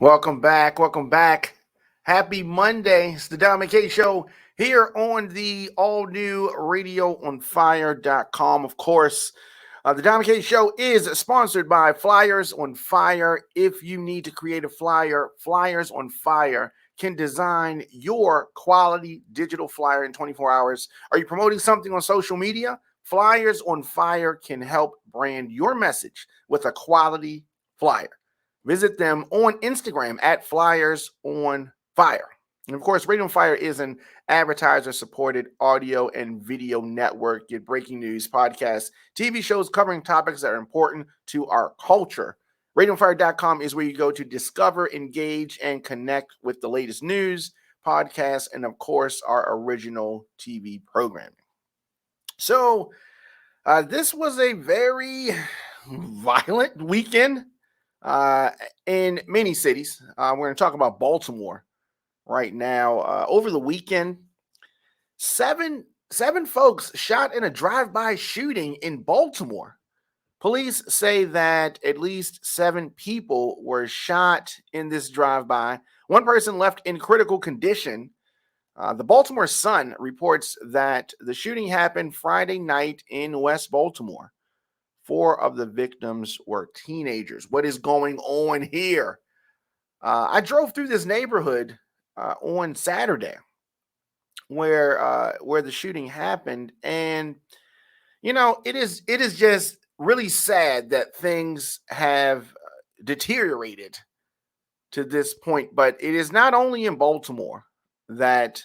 Welcome back. Welcome back. Happy Monday. It's the Don McKay Show here on the all new radioonfire.com. Of course, the Don McKay Show is sponsored by Flyers on Fire. If you need to create a flyer, Flyers on Fire can design your quality digital flyer in 24 hours. Are you promoting something on social media? Flyers on Fire can help brand your message with a quality flyer. Visit them on Instagram at Flyers on Fire. And of course, Radio on Fire is an advertiser supported audio and video network. Get breaking news, podcasts, TV shows covering topics that are important to our culture. RadioonFire.com is where you go to discover, engage, and connect with the latest news, podcasts, and of course, our original TV programming. So, this was a very violent weekend in many cities. We're going to talk about Baltimore right now. Over the weekend, seven folks shot in a drive-by shooting in Baltimore. Police say that at least 7 people were shot in this drive-by. One person left in critical condition. The Baltimore Sun reports that the shooting happened Friday night in West Baltimore. 4 of the victims were teenagers. What is going on here? I drove through this neighborhood on Saturday where the shooting happened, and it is just really sad that things have deteriorated to this point. But it is not only in Baltimore that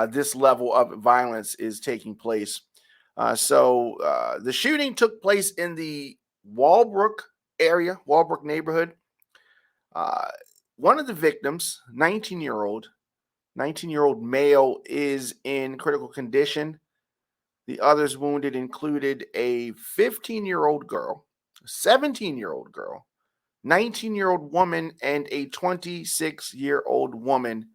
this level of violence is taking place. So the shooting took place in the Walbrook area, Walbrook neighborhood. One of the victims, 19-year-old male, is in critical condition. The others wounded included a 15-year-old girl, a 17-year-old girl, 19-year-old woman, and a 26-year-old woman,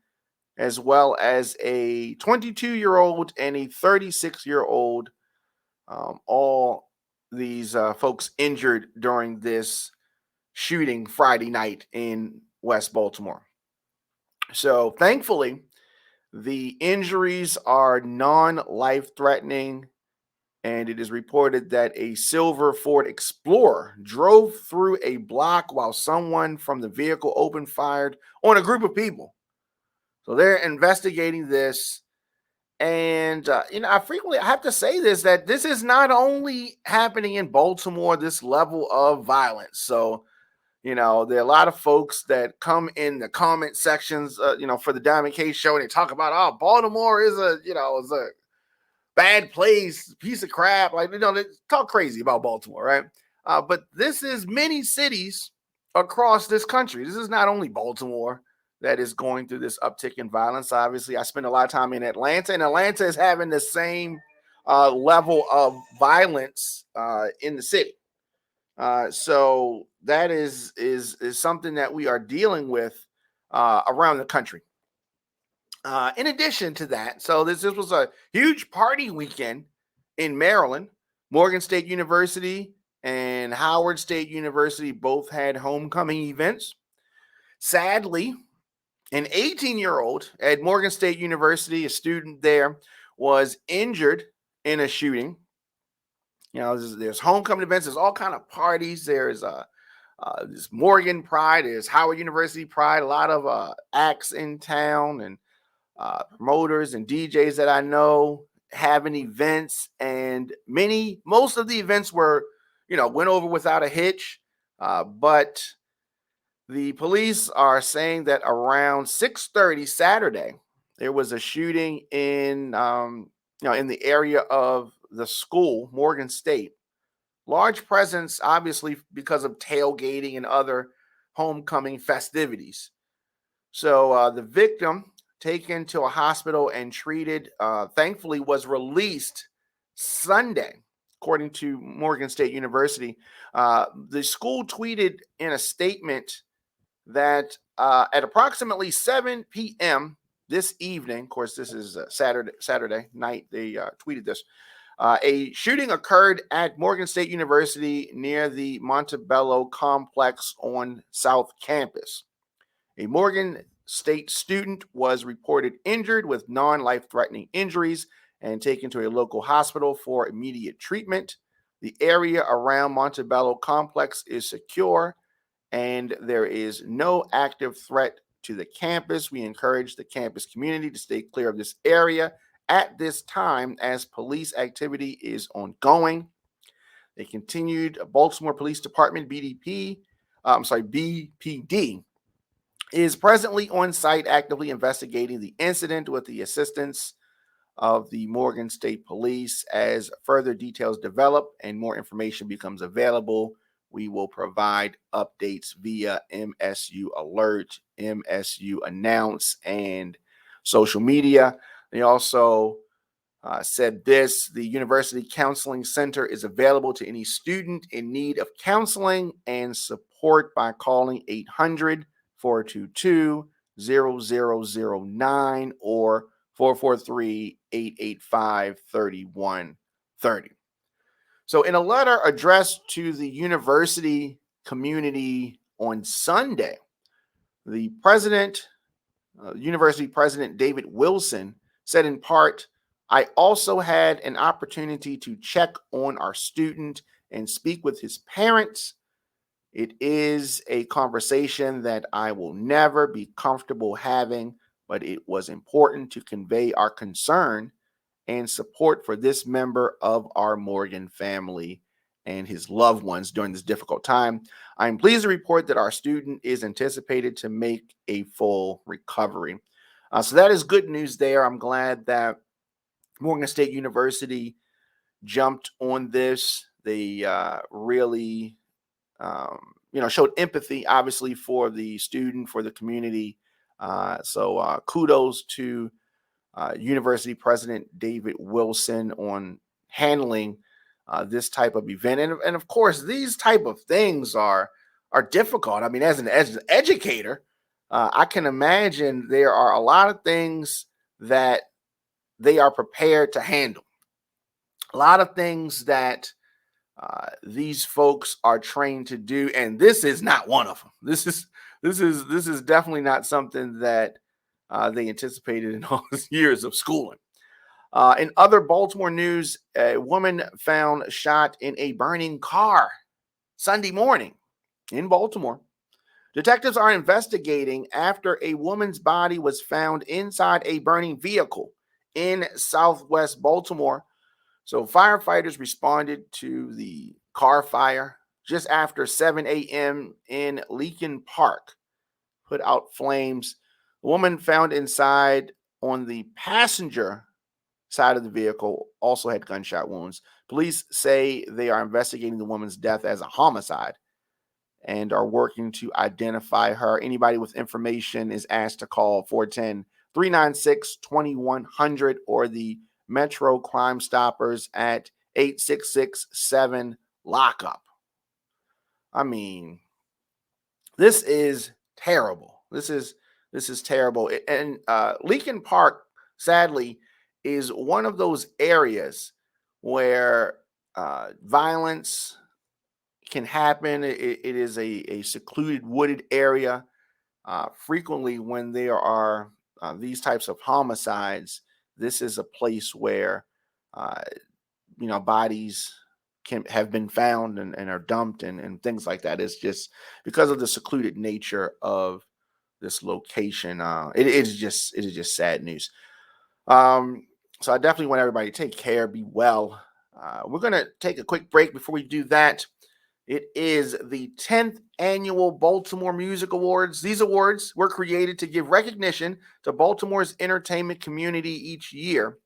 as well as a 22-year-old and a 36-year-old. All these folks injured during this shooting Friday night in West Baltimore. So thankfully, the injuries are non-life-threatening, and it is reported that a silver Ford Explorer drove through a block while someone from the vehicle opened fire on a group of people. So they're investigating this. And, I have to say that this is not only happening in Baltimore, this level of violence. So, there are a lot of folks that come in the comment sections, for the Diamond Case Show, and they talk about, oh, Baltimore is a bad place, piece of crap. Like, they talk crazy about Baltimore, right? But this is many cities across this country. This is not only Baltimore that is going through this uptick in violence. Obviously, I spend a lot of time in Atlanta, and Atlanta is having the same level of violence in the city. So that is something that we are dealing with around the country. In addition to that, so this was a huge party weekend in Maryland. Morgan State University and Howard State University both had homecoming events. Sadly, an 18-year-old at Morgan State University, a student there, was injured in a shooting. There's homecoming events. There's all kind of parties. There's Morgan Pride. There's Howard University Pride. A lot of acts in town and promoters and DJs that I know having events. And most of the events were, went over without a hitch. But the police are saying that around 6:30 Saturday, there was a shooting in the area of the school, Morgan State. Large presence, obviously, because of tailgating and other homecoming festivities. So the victim, taken to a hospital and treated, thankfully was released Sunday, according to Morgan State University. The school tweeted in a statement that at approximately 7 p.m. this evening, of course, this is Saturday night, they tweeted this, a shooting occurred at Morgan State University near the Montebello complex on South Campus. A Morgan State student was reported injured with non-life-threatening injuries and taken to a local hospital for immediate treatment. The area around Montebello complex is secure and there is no active threat to the campus. We encourage the campus community to stay clear of this area at this time as police activity is ongoing. They continued. Baltimore Police Department BPD is presently on site actively investigating the incident with the assistance of the Morgan State Police. As further details develop and more information becomes available, we will provide updates via MSU Alert, MSU Announce, and social media. They also said this: the University Counseling Center is available to any student in need of counseling and support by calling 800-422-0009 or 443-885-3130. So in a letter addressed to the university community on Sunday, the university president, David Wilson, said in part, "I also had an opportunity to check on our student and speak with his parents. It is a conversation that I will never be comfortable having, but it was important to convey our concern and support for this member of our Morgan family and his loved ones during this difficult time. I am pleased to report that our student is anticipated to make a full recovery." So that is good news there. I'm glad that Morgan State University jumped on this. They really, showed empathy, obviously, for the student, for the community. So kudos to University President David Wilson on handling this type of event. And of course, these type of things are difficult. I mean, as an educator, I can imagine there are a lot of things that they are prepared to handle. A lot of things that these folks are trained to do, and this is not one of them. This is definitely not something that they anticipated in all these years of schooling. In other Baltimore news, a woman found shot in a burning car Sunday morning in Baltimore. Detectives are investigating after a woman's body was found inside a burning vehicle in Southwest Baltimore. So firefighters responded to the car fire just after 7 a.m. in Leakin Park, put out flames. The woman found inside on the passenger side of the vehicle also had gunshot wounds. Police say they are investigating the woman's death as a homicide and are working to identify her. Anybody with information is asked to call 410-396-2100 or the Metro Crime Stoppers at 866-7-LOCKUP. I mean, this is terrible. This is terrible. And Leakin Park, sadly, is one of those areas where violence can happen. It is a secluded, wooded area. Frequently, when there are these types of homicides, this is a place where bodies have been found and are dumped and things like that. It's just because of the secluded nature of this location. It is just sad news. So I definitely want everybody to take care, be well. We're going to take a quick break. Before we do that, it is the 10th annual Baltimore Music Awards. These awards were created to give recognition to Baltimore's entertainment community each year.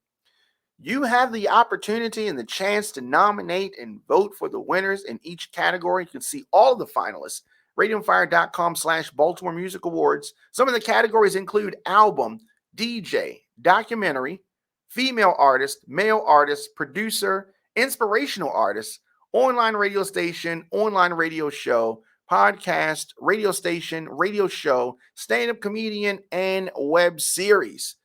You have the opportunity and the chance to nominate and vote for the winners in each category. You can see all of the finalists. RadioFire.com/Baltimore Music Awards. Some of the categories include album, DJ, documentary, female artist, male artist, producer, inspirational artist, online radio station, online radio show, podcast, radio station, radio show, stand-up comedian, and web series.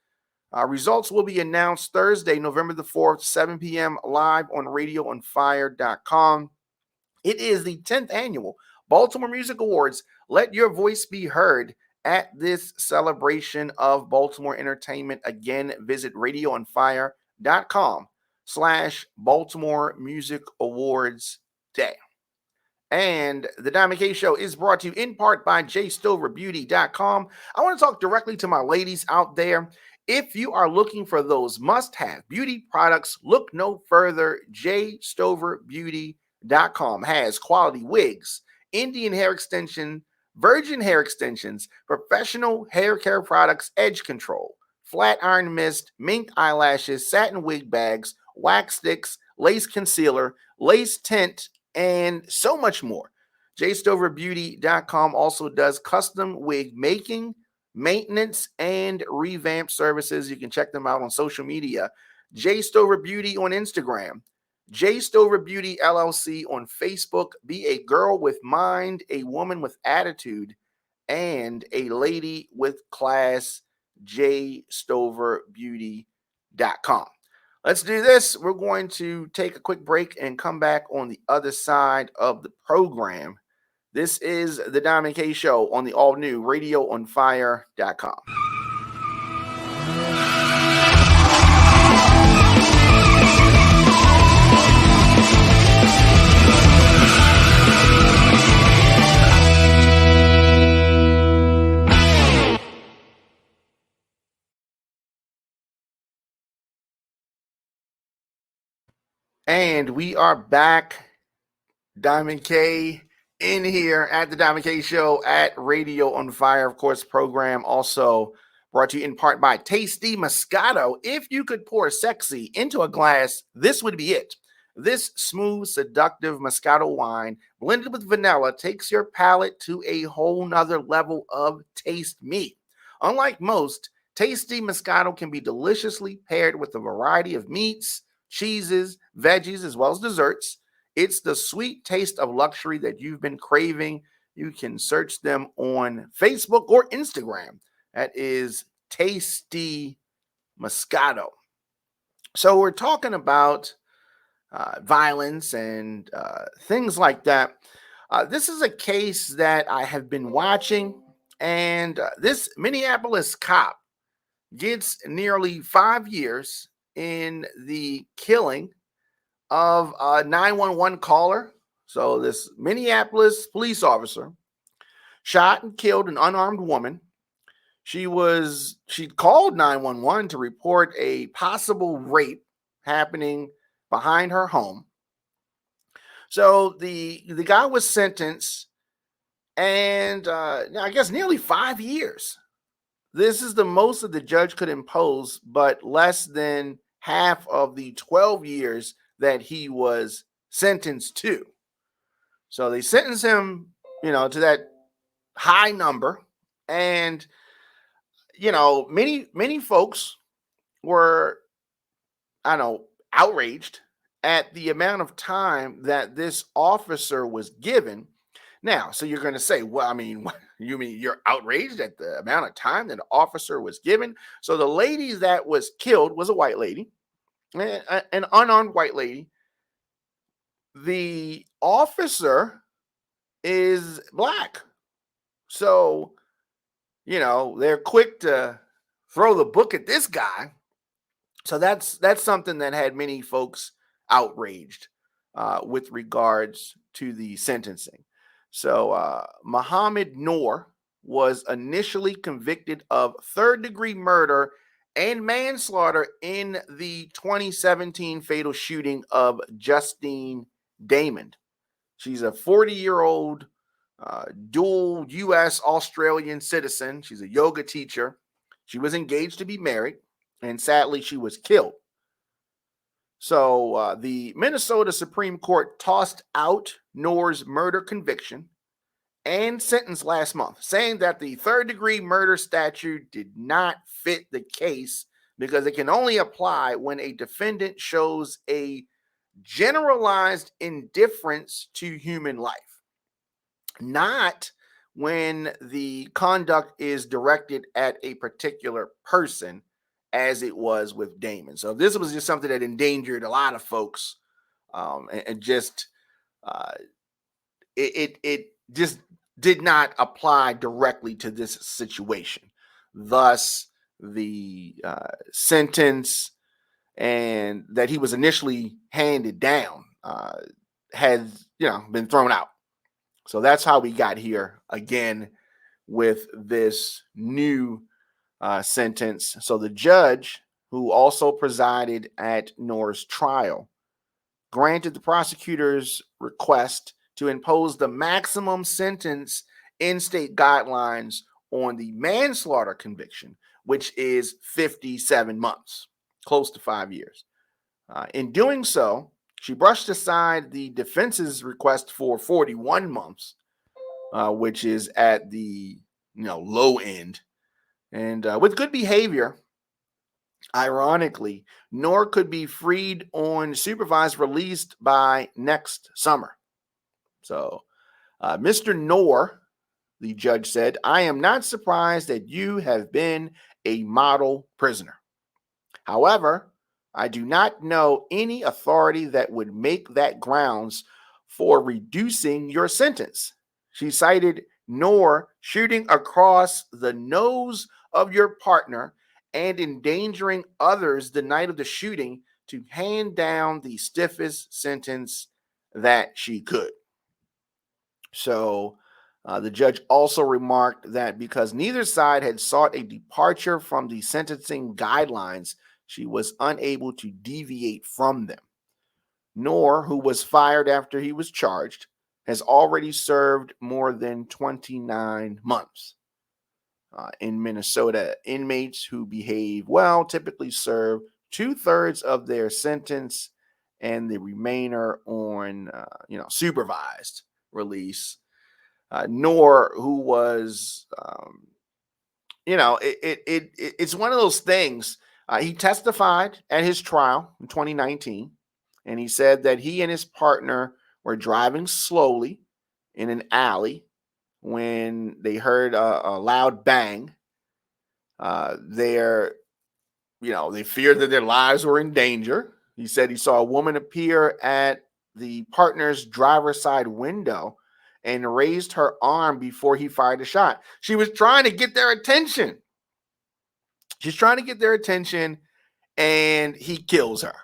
Results will be announced Thursday, November the 4th, 7 p.m. live on radioonfire.com. It is the 10th annual Baltimore Music Awards. Let your voice be heard at this celebration of Baltimore entertainment. Again, visit radioonfire.com/Baltimore Music Awards Day. And the Diamond K Show is brought to you in part by jstoverbeauty.com. I want to talk directly to my ladies out there. If you are looking for those must-have beauty products, look no further. jstoverbeauty.com has quality wigs, Indian hair extension, virgin hair extensions, professional hair care products, edge control, flat iron mist, mink eyelashes, satin wig bags, wax sticks, lace concealer, lace tint, and so much more. jstoverbeauty.com also does custom wig making, maintenance, and revamp services. You can check them out on social media. J Stover Beauty on Instagram, J Stover Beauty LLC on Facebook. Be a girl with mind, a woman with attitude, and a lady with class. jstoverbeauty.com. Let's do this. We're going to take a quick break and come back on the other side of the program. This is the Diamond K Show on the all-new radioonfire.com. And we are back. Diamond K in here at the Diamond K Show at Radio on Fire. Of course, program also brought to you in part by Tasty Moscato. If you could pour sexy into a glass, this would be it. This smooth, seductive Moscato wine blended with vanilla takes your palate to a whole nother level of taste meat. Unlike most, Tasty Moscato can be deliciously paired with a variety of meats, cheeses, veggies, as well as desserts. It's the sweet taste of luxury that you've been craving. You can search them on Facebook or Instagram. That is Tasty Moscato. So we're talking about violence and things like that. This is a case that I have been watching, and this Minneapolis cop gets nearly 5 years in the killing of a 911 caller. So this Minneapolis police officer shot and killed an unarmed woman. She called 911 to report a possible rape happening behind her home. So the guy was sentenced, and I guess nearly 5 years. This is the most that the judge could impose, but less than half of the 12 years that he was sentenced to. So they sentenced him, to that high number. And, many folks were, outraged at the amount of time that this officer was given. Now, so you're going to say, well, you mean you're outraged at the amount of time that the officer was given? So the lady that was killed was a white lady, an unarmed white lady. The officer is black. So, they're quick to throw the book at this guy. So that's something that had many folks outraged with regards to the sentencing. So Muhammad Noor was initially convicted of third-degree murder and manslaughter in the 2017 fatal shooting of Justine Damond. She's a 40-year-old dual U.S. Australian citizen. She's a yoga teacher. She was engaged to be married, and sadly, she was killed. So the Minnesota Supreme Court tossed out Noor's murder conviction and sentence last month, saying that the third-degree murder statute did not fit the case because it can only apply when a defendant shows a generalized indifference to human life, not when the conduct is directed at a particular person, as it was with Damon. So this was just something that endangered a lot of folks, it just did not apply directly to this situation. Thus, the sentence and that he was initially handed down had been thrown out. So that's how we got here again with this new sentence. So the judge, who also presided at Noor's trial, granted the prosecutor's request to impose the maximum sentence in state guidelines on the manslaughter conviction, which is 57 months, close to 5 years. In doing so, she brushed aside the defense's request for 41 months, which is at the low end. And with good behavior, ironically, Noor could be freed on supervised release by next summer. So, Mr. Noor, the judge said, I am not surprised that you have been a model prisoner. However, I do not know any authority that would make that grounds for reducing your sentence. She cited Noor shooting across the nose of your partner and endangering others the night of the shooting to hand down the stiffest sentence that she could. So the judge also remarked that because neither side had sought a departure from the sentencing guidelines, she was unable to deviate from them. Noor, who was fired after he was charged, has already served more than 29 months. In Minnesota, inmates who behave well typically serve 2/3 of their sentence and the remainder on, supervised release. Noor, who was, it's one of those things. He testified at his trial in 2019, and he said that he and his partner were driving slowly in an alley when they heard a loud bang. They feared that their lives were in danger. He said he saw a woman appear at the partner's driver's side window and raised her arm before he fired a shot. She was trying to get their attention. She's trying to get their attention, and he kills her.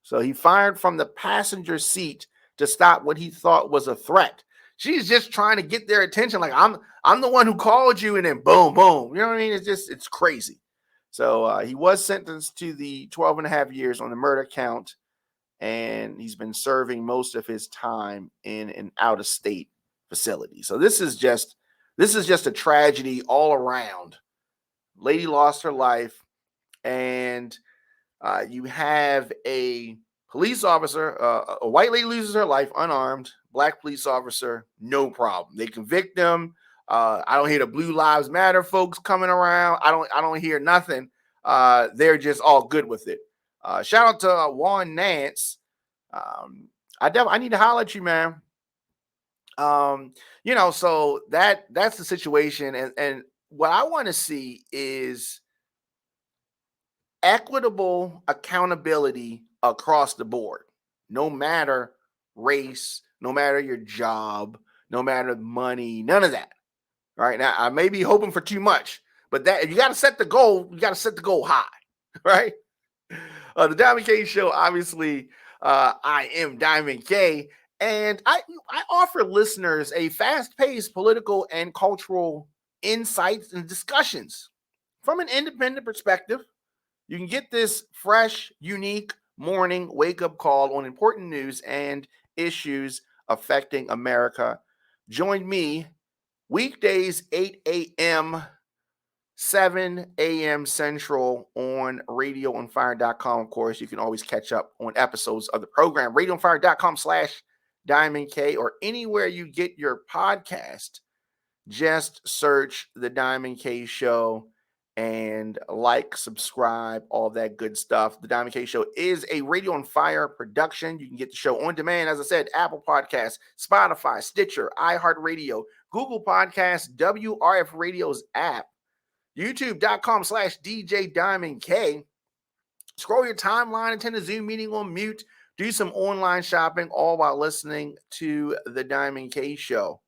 So he fired from the passenger seat to stop what he thought was a threat. She's just trying to get their attention. Like, I'm the one who called you, and then boom, boom. You know what I mean? It's crazy. So he was sentenced to the 12 and a half years on the murder count, and he's been serving most of his time in an out-of-state facility. So this is just a tragedy all around. Lady lost her life, and you have a police officer, a white lady loses her life unarmed, black police officer, no problem. They convict them. I don't hear the Blue Lives Matter folks coming around. I don't hear nothing. They're just all good with it. Shout out to Juan Nance. I need to holler at you, man. So that's the situation, and what I want to see is equitable accountability across the board, no matter race, no matter your job, no matter money, none of that. Right now, I may be hoping for too much, but that if you got to set the goal, you got to set the goal high, right? The Diamond K Show, obviously, I am Diamond K, and I offer listeners a fast-paced political and cultural insights and discussions from an independent perspective. You can get this fresh, unique morning wake-up call on important news and issues affecting America. Join me weekdays, 8 a.m., 7 a.m. Central on radioonfire.com. Of course, you can always catch up on episodes of the program, radioonfire.com/Diamond K, or anywhere you get your podcast. Just search The Diamond K Show and like, subscribe, all that good stuff. The Diamond K Show is a Radio on Fire production. You can get the show on demand, as I said, Apple Podcasts, Spotify, Stitcher, iHeartRadio, Google Podcasts, WRF Radio's app, youtube.com/DJ Diamond K. Scroll your timeline, attend a Zoom meeting on mute, do some online shopping, all while listening to The Diamond K Show.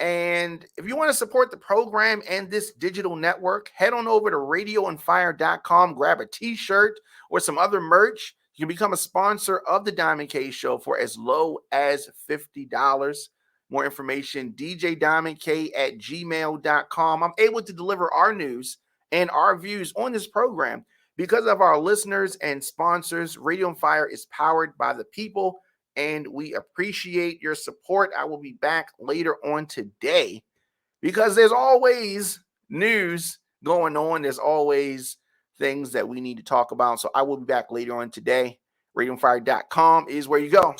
And if you want to support the program and this digital network, head on over to radioandfire.com, grab a t-shirt or some other merch. You can become a sponsor of the Diamond K Show for as low as $50. More information, djdiamondk@gmail.com. I'm able to deliver our news and our views on this program because of our listeners and sponsors. Radio and Fire is powered by the people, and we appreciate your support. I will be back later on today because there's always news going on. There's always things that we need to talk about. So I will be back later on today. RadioandFire.com is where you go.